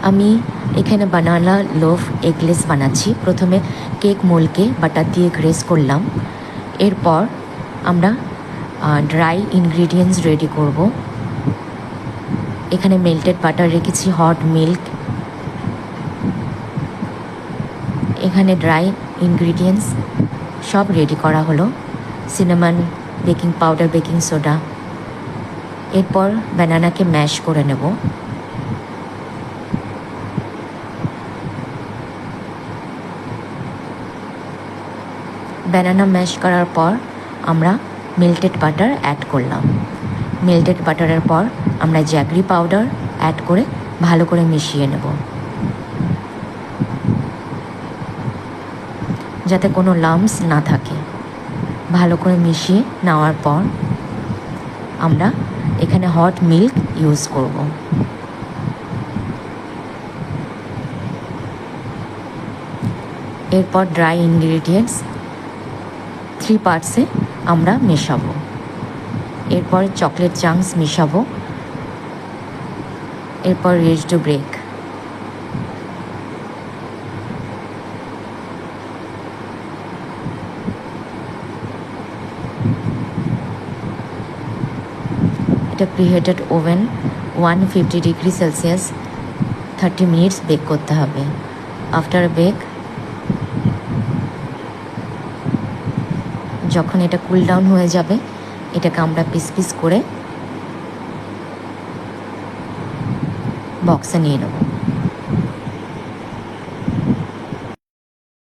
আমি এখানে বানানা loaf eggless বানাচ্ছি। প্রথমে কেক মোলকে বাটার দিয়ে গ্রেস করলাম। এরপর আমরা ড্রাই ইনগ্রিডিয়েন্টস রেডি করব। এখানে মেল্টেড বাটার রেখেছি, হট মিল্ক, এখানে ড্রাই ইনগ্রিডিয়েন্টস সব রেডি করা হলো, cinnamon, baking powder, baking soda. এরপর ব্যানানাকে ম্যাশ করে নেব। ব্যানানা ম্যাশ করার পর আমরা মেল্টেড বাটার অ্যাড করলাম। মেল্টেড বাটারের পর আমরা জ্যাগরি পাউডার অ্যাড করে ভালো করে মিশিয়ে নেব, যাতে কোনো লাম্পস না থাকে। ভালো করে মিশিয়ে নেওয়ার পর আমরা এখানে হট মিল্ক ইউজ করব। এরপর ড্রাই ইনগ্রিডিয়েন্টস 3 পার্টসে আমরা মেশাবো। এরপর চকলেট চাঙ্কস মেশাবো। এরপর রেডি টু ব্রেক। এটা preheated oven 150 degree Celsius 30 minutes bake করতে হবে। আফটার বেক, যখন এটা কুল ডাউন হয়ে যাবে, এটাকে আমরা পিস পিস করে বক্সে নিয়ে নেব।